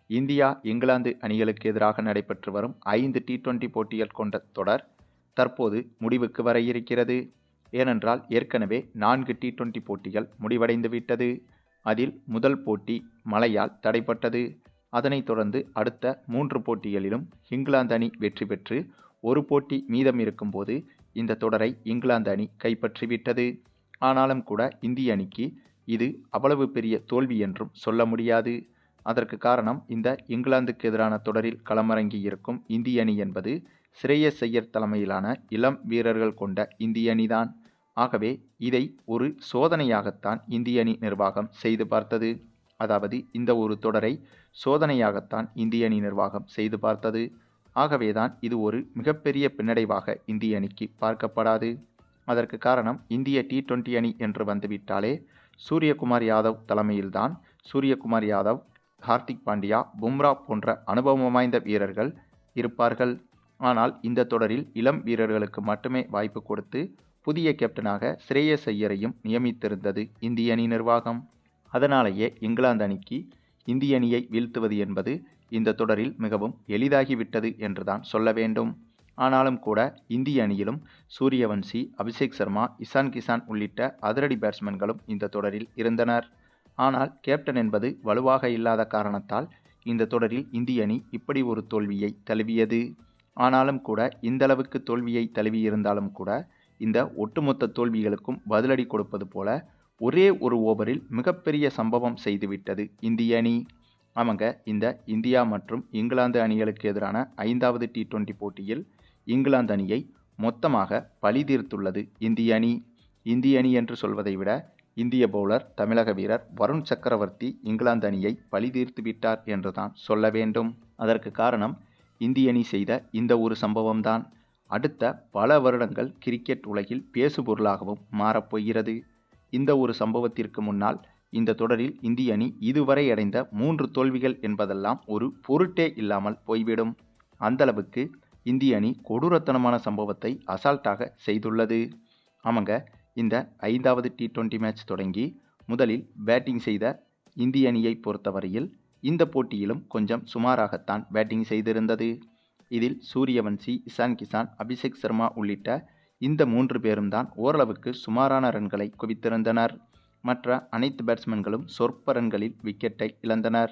India England அணிகளுக்கு எதிராக நடைபெற்று வரும் 5 T20 போட்டிகள் கொண்ட தொடர் தற்போது முடிவுக்கு வர இருக்கிறது. ஏனென்றால் ஏற்கனவே 4 T20 போட்டிகள் முடிவடைந்து விட்டது. அதில் முதல் போட்டி மழையால் தடைப்பட்டது. அதனைத் தொடர்ந்து அடுத்த 3 போட்டிகளிலும் இங்கிலாந்து அணி வெற்றி பெற்று ஒரு போட்டி மீதம் இருக்கும்போது இந்த தொடரை இங்கிலாந்து அணி கைப்பற்றிவிட்டது. ஆனாலும் கூட இந்திய அணிக்கு இது அவ்வளவு பெரிய தோல்வி என்றும் சொல்ல முடியாது. அதற்கு காரணம் இந்த இங்கிலாந்துக்கு எதிரான தொடரில் களமிறங்கி இருக்கும் இந்திய அணி என்பது ஸ்ரேயஸ் ஐயர் தலைமையிலான இளம் வீரர்கள் கொண்ட இந்திய அணிதான். ஆகவே இதை ஒரு சோதனையாகத்தான் இந்திய அணி நிர்வாகம் செய்து பார்த்தது. அதாவது இந்த ஒரு தொடரை சோதனையாகத்தான் இந்திய அணி நிர்வாகம் செய்து பார்த்தது. ஆகவேதான் இது ஒரு மிகப்பெரிய பின்னடைவாக இந்திய அணிக்கு பார்க்கப்படாது. அதற்கு காரணம் இந்திய T20 அணி என்று வந்துவிட்டாலே சூரியகுமார் யாதவ் தலைமையில்தான் சூரியகுமார் யாதவ், ஹார்திக் பாண்டியா, பும்ரா போன்ற அனுபவம் வாய்ந்த வீரர்கள் இருப்பார்கள். ஆனால் இந்த தொடரில் இளம் வீரர்களுக்கு மட்டுமே வாய்ப்பு கொடுத்து புதிய கேப்டனாக ஸ்ரேயஸ் ஐயரையும் நியமித்திருந்தது இந்திய அணி நிர்வாகம். அதனாலேயே இங்கிலாந்து அணிக்கு இந்திய அணியை வீழ்த்துவது என்பது இந்த தொடரில் மிகவும் எளிதாகிவிட்டது என்றுதான் சொல்ல வேண்டும். ஆனாலும் கூட இந்திய அணியிலும் சூரியவன்சி, அபிஷேக் சர்மா, இசான் கிசான் உள்ளிட்ட அதிரடி பேட்ஸ்மேன்களும் இந்த தொடரில் இருந்தனர். ஆனால் கேப்டன் என்பது வலுவாக இல்லாத காரணத்தால் இந்த தொடரில் இந்திய அணி இப்படி ஒரு தோல்வியை தழுவியது. ஆனாலும் கூட இந்தளவுக்கு தோல்வியை தழுவியிருந்தாலும் கூட இந்த ஒட்டுமொத்த தோல்விகளுக்கும் பதிலடி கொடுப்பது போல ஒரே ஒரு ஓவரில் மிகப்பெரிய சம்பவம் செய்துவிட்டது இந்திய அணி. அவங்க இந்த இந்தியா மற்றும் இங்கிலாந்து அணிகளுக்கு எதிரான 5வது T20 போட்டியில் இங்கிலாந்து அணியை மொத்தமாக பழி தீர்த்துள்ளது இந்திய அணி. இந்திய அணி என்று சொல்வதை விட இந்திய பவுலர் தமிழக வீரர் வருண் சக்கரவர்த்தி இங்கிலாந்து அணியை பழி தீர்த்து விட்டார் என்றுதான் சொல்ல வேண்டும். அதற்கு காரணம் இந்திய அணி செய்த இந்த ஒரு சம்பவம்தான் அடுத்த பல வருடங்கள் கிரிக்கெட் உலகில் பேசுபொருளாகவும் மாறப்போகிறது. இந்த ஒரு சம்பவத்திற்கு முன்னால் இந்த தொடரில் இந்திய அணி இதுவரை அடைந்த 3 தோல்விகள் என்பதெல்லாம் ஒரு பொருட்டே இல்லாமல் போய்விடும். அந்தளவுக்கு இந்திய அணி கொடூரத்தனமான சம்பவத்தை அசால்ட்டாக செய்துள்ளது. ஆமாங்க, இந்த 5வது T20 மேட்ச் தொடங்கி முதலில் பேட்டிங் செய்த இந்திய அணியை பொறுத்தவரையில் இந்த போட்டியிலும் கொஞ்சம் சுமாராகத்தான் பேட்டிங் செய்திருந்தது. இதில் சூரியவன்சி, இசான் கிசான், அபிஷேக் சர்மா உள்ளிட்ட இந்த 3 பேரும் தான் ஓரளவுக்கு சுமாரான ரன்களை குவித்திருந்தனர். மற்ற அனைத்து பேட்ஸ்மேன்களும் சொற்ப ரன்களில் விக்கெட்டை இழந்தனர்.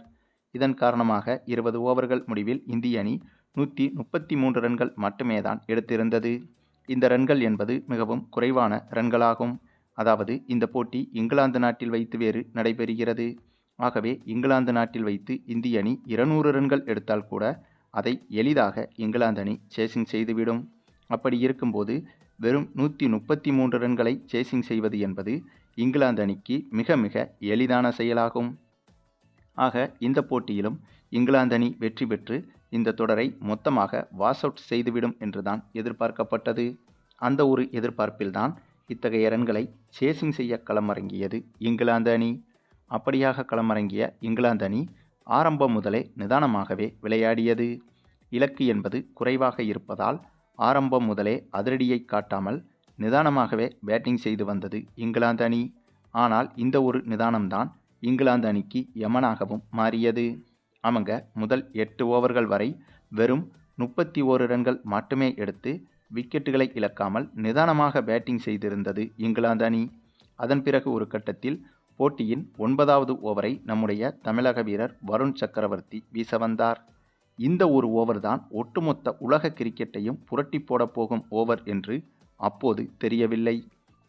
இதன் காரணமாக 20 ஓவர்கள் முடிவில் இந்திய அணி 133 ரன்கள் மட்டுமே தான் எடுத்திருந்தது. இந்த ரன்கள் என்பது மிகவும் குறைவான ரன்களாகும். அதாவது இந்த போட்டி இங்கிலாந்து நாட்டில் வைத்து வேறு நடைபெறுகிறது. ஆகவே இங்கிலாந்து நாட்டில் வைத்து இந்திய அணி 200 ரன்கள் எடுத்தால் கூட அதை எளிதாக இங்கிலாந்து அணி சேசிங் செய்துவிடும். அப்படி இருக்கும்போது வெறும் 133 ரன்களை சேசிங் செய்வது என்பது இங்கிலாந்து அணிக்கு மிக மிக எளிதான செயலாகும். ஆக இந்த போட்டியிலும் இங்கிலாந்து அணி வெற்றி பெற்று இந்த தொடரை மொத்தமாக வாஷ் அவுட் செய்துவிடும் என்றுதான் எதிர்பார்க்கப்பட்டது. அந்த ஒரு எதிர்பார்ப்பில்தான் இத்தகைய ரன்களை சேசிங் செய்ய களமிறங்கியது இங்கிலாந்து அணி. அப்படியாக களமிறங்கிய இங்கிலாந்து அணி ஆரம்பம் முதலே நிதானமாகவே விளையாடியது. இலக்கு என்பது குறைவாக இருப்பதால் ஆரம்பம் முதலே அதிரடியை காட்டாமல் நிதானமாகவே பேட்டிங் செய்து வந்தது இங்கிலாந்து அணி. ஆனால் இந்த ஒரு நிதானம்தான் இங்கிலாந்து அணிக்கு யமனாகவும் மாறியது. அவங்க முதல் 8 ஓவர்கள் வரை வெறும் 31 ரன்கள் மட்டுமே எடுத்து விக்கெட்டுகளை இழக்காமல் நிதானமாக பேட்டிங் செய்திருந்தது இங்கிலாந்து அணி. அதன் பிறகு ஒரு கட்டத்தில் போட்டியின் 9வது ஓவரை நம்முடைய தமிழக வீரர் வருண் சக்கரவர்த்தி வீச வந்தார். இந்த ஒரு ஓவர் தான் ஒட்டுமொத்த உலக கிரிக்கெட்டையும் புரட்டி போட போகும் ஓவர் என்று அப்போது தெரியவில்லை.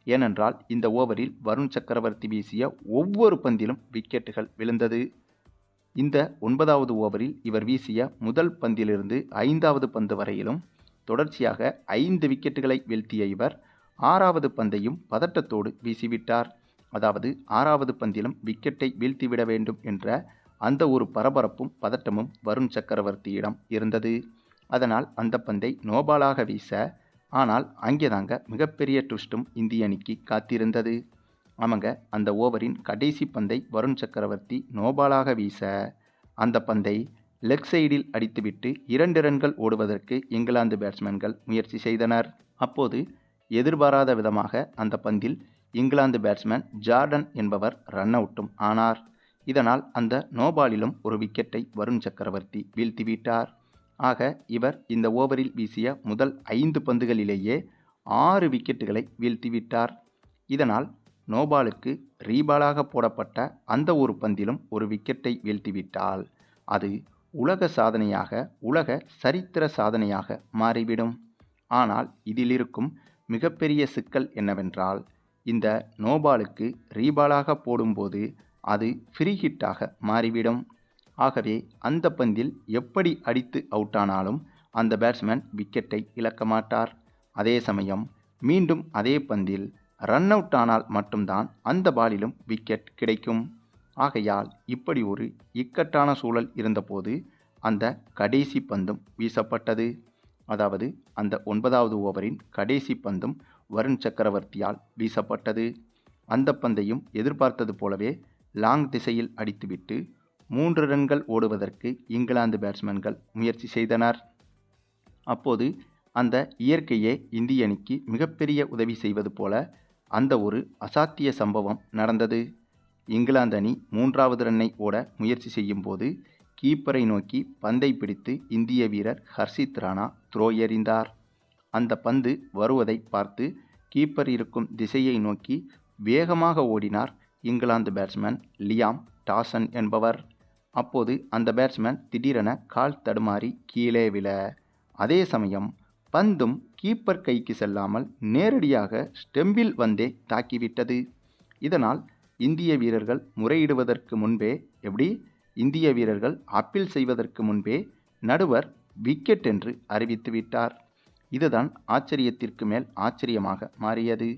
ஏனென்றால் இந்த ஓவரில் வருண் சக்கரவர்த்தி வீசிய ஒவ்வொரு பந்திலும் விக்கெட்டுகள் விழுந்தது. இந்த 9வது ஓவரில் இவர் வீசிய முதல் பந்திலிருந்து 5வது பந்து வரையிலும் தொடர்ச்சியாக 5 விக்கெட்டுகளை வீழ்த்திய இவர் 6வது பந்தையும் பதட்டத்தோடு வீசிவிட்டார். அதாவது 6வது பந்திலும் விக்கெட்டை வீழ்த்திவிட வேண்டும் என்ற அந்த ஒரு பரபரப்பும் பதட்டமும் வருண் சக்கரவர்த்தியிடம் இருந்தது. அதனால் அந்த பந்தை நோபாலாக வீச, ஆனால் அங்கேதாங்க மிகப்பெரிய ட்விஸ்டும் இந்திய அணிக்கு காத்திருந்தது. ஆமாங்க, அந்த ஓவரின் கடைசி பந்தை வருண் சக்கரவர்த்தி நோபாலாக வீச அந்த பந்தை லெக் சைடில் அடித்துவிட்டு 2 ரன்கள் ஓடுவதற்கு இங்கிலாந்து பேட்ஸ்மேன்கள் முயற்சி செய்தனர். அப்போது எதிர்பாராத விதமாக அந்த பந்தில் இங்கிலாந்து பேட்ஸ்மேன் ஜார்டன் என்பவர் ரன் அவுட்டும் ஆனார். இதனால் அந்த நோபாலிலும் ஒரு விக்கெட்டை வருண் சக்கரவர்த்தி வீழ்த்திவிட்டார். ஆக இவர் இந்த ஓவரில் வீசிய முதல் 5 பந்துகளிலேயே 6 விக்கெட்டுகளை வீழ்த்திவிட்டார். இதனால் நோபாலுக்கு ரீபாலாக போடப்பட்ட அந்த ஒரு பந்திலும் ஒரு விக்கெட்டை வீழ்த்திவிட்டால் அது உலக சாதனையாக, உலக சரித்திர சாதனையாக மாறிவிடும். ஆனால் இதில் இருக்கும் மிகப்பெரிய சிக்கல் என்னவென்றால், இந்த நோபாலுக்கு ரீபாலாக போடும்போது அது ஃப்ரீ ஹிட்டாக மாறிவிடும். ஆகவே அந்த பந்தில் எப்படி அடித்து அவுட்டானாலும் அந்த பேட்ஸ்மேன் விக்கெட்டை இழக்க மாட்டார். அதே சமயம் மீண்டும் அதே பந்தில் ரன் அவுட் ஆனால் மட்டும்தான் அந்த பாலிலும் விக்கெட் கிடைக்கும். ஆகையால் இப்படி ஒரு இக்கட்டான சூழல் இருந்தபோது அந்த கடைசி பந்தும் வீசப்பட்டது. அதாவது அந்த 9வது ஓவரின் கடைசி பந்தும் வருண் சக்கரவர்த்தியால் வீசப்பட்டது. அந்த பந்தையும் எதிர்பார்த்தது போலவே லாங் திசையில் அடித்துவிட்டு 3 ரன்கள் ஓடுவதற்கு இங்கிலாந்து பேட்ஸ்மேன்கள் முயற்சி செய்தனர். அப்போது அந்த இயற்கையே இந்திய அணிக்கு மிகப்பெரிய உதவி செய்வது போல அந்த ஒரு அசாத்திய சம்பவம் நடந்தது. இங்கிலாந்து அணி 3வது ரன்னை ஓட முயற்சி செய்யும் போது கீப்பரை நோக்கி பந்தை பிடித்து இந்திய வீரர் ஹர்ஷித் ராணா த்ரோ எறிந்தார். அந்த பந்து வருவதை பார்த்து கீப்பர் இருக்கும் திசையை நோக்கி வேகமாக ஓடினார் இங்கிலாந்து பேட்ஸ்மேன் லியாம் டாசன் என்பவர். அப்போது அந்த பேட்ஸ்மேன் திடீரென கால் தடுமாறி கீழே விழ, அதே சமயம் பந்தும் கீப்பர் கைக்கு செல்லாமல் நேரடியாக ஸ்டெம்பில் வந்தே தாக்கிவிட்டது. இதனால் இந்திய வீரர்கள் முறையிடுவதற்கு முன்பே, இந்திய வீரர்கள் அப்பீல் செய்வதற்கு முன்பே நடுவர் விக்கெட் என்று அறிவித்துவிட்டார். இதுதான் ஆச்சரியத்திற்கு மேல் ஆச்சரியமாக மாறியது.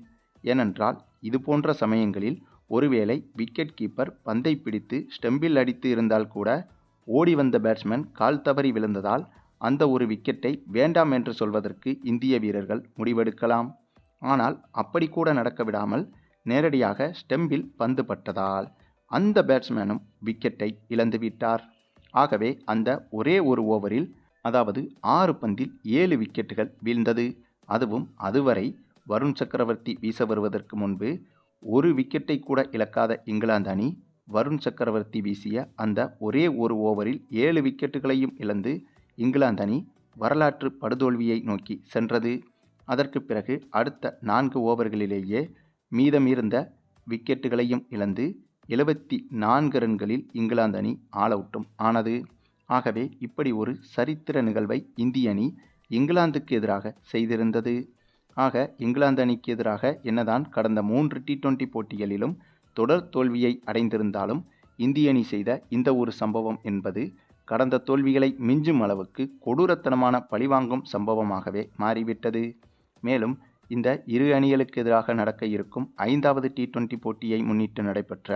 ஏனென்றால் இது போன்ற சமயங்களில் ஒருவேளை விக்கெட் கீப்பர் பந்தை பிடித்து ஸ்டெம்பில் அடித்து இருந்தால் கூட ஓடி வந்த பேட்ஸ்மேன் கால் தவறி விழுந்ததால் அந்த ஒரு விக்கெட்டை வேண்டாம் என்று சொல்வதற்கு இந்திய வீரர்கள் முடிவெடுக்கலாம். ஆனால் அப்படி கூட நடக்க விடாமல் நேரடியாக ஸ்டெம்பில் பந்து பட்டதால் அந்த பேட்ஸ்மேனும் விக்கெட்டை இழந்துவிட்டார். ஆகவே அந்த ஒரே ஒரு ஓவரில், அதாவது 6 பந்தில் 7 விக்கெட்டுகள் வீழ்ந்தது. அதுவும் அதுவரை வருண் சக்கரவர்த்தி வீச வருவதற்கு முன்பு ஒரு விக்கெட்டை கூட இழக்காத இங்கிலாந்து அணி வருண் சக்கரவர்த்தி வீசிய அந்த ஒரே ஒரு ஓவரில் 7 விக்கெட்டுகளையும் இழந்து இங்கிலாந்து அணி வரலாற்று படுதோல்வியை நோக்கி சென்றது. அதற்கு பிறகு அடுத்த 4 ஓவர்களிலேயே மீதமிருந்த விக்கெட்டுகளையும் இழந்து 74 ரன்களில் இங்கிலாந்து அணி ஆல் அவுட்டும் ஆனது. ஆகவே இப்படி ஒரு சரித்திர நிகழ்வை இந்திய அணி இங்கிலாந்துக்கு எதிராக செய்திருந்தது. ஆக இங்கிலாந்து அணிக்கு எதிராக என்னதான் கடந்த 3 T20 போட்டிகளிலும் தொடர் தோல்வியை அடைந்திருந்தாலும் இந்திய அணி செய்த இந்த ஒரு சம்பவம் என்பது கடந்த தோல்விகளை மிஞ்சும் அளவுக்கு கொடூரத்தனமான பழிவாங்கும் சம்பவமாகவே மாறிவிட்டது. மேலும் இந்த இரு அணிகளுக்கு எதிராக நடக்க இருக்கும் 5வது T20 போட்டியை முன்னிட்டு நடைபெற்ற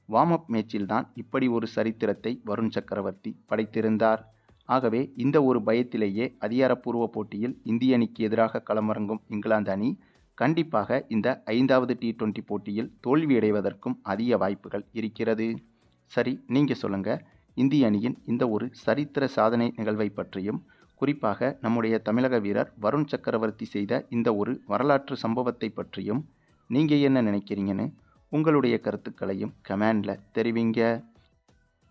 வார்ம் அப் மேட்சில்தான் இப்படி ஒரு சரித்திரத்தை வருண் சக்கரவர்த்தி படைத்திருந்தார். ஆகவே இந்த ஒரு பயத்திலேயே அதிகாரப்பூர்வ போட்டியில் இந்திய அணிக்கு எதிராக களமிறங்கும் இங்கிலாந்து அணி கண்டிப்பாக இந்த 5வது T20 போட்டியில் தோல்வியடைவதற்கும் அதிக வாய்ப்புகள் இருக்கிறது. சரி, நீங்கள் சொல்லுங்கள், இந்திய அணியின் இந்த ஒரு சரித்திர சாதனை நிகழ்வை பற்றியும், குறிப்பாக நம்முடைய தமிழக வீரர் வருண் சக்கரவர்த்தி செய்த இந்த ஒரு வரலாற்று சம்பவத்தை பற்றியும் நீங்கள் என்ன நினைக்கிறீங்கன்னு உங்களுடைய கருத்துக்களையும் கமெண்டில் தெரிவிங்க.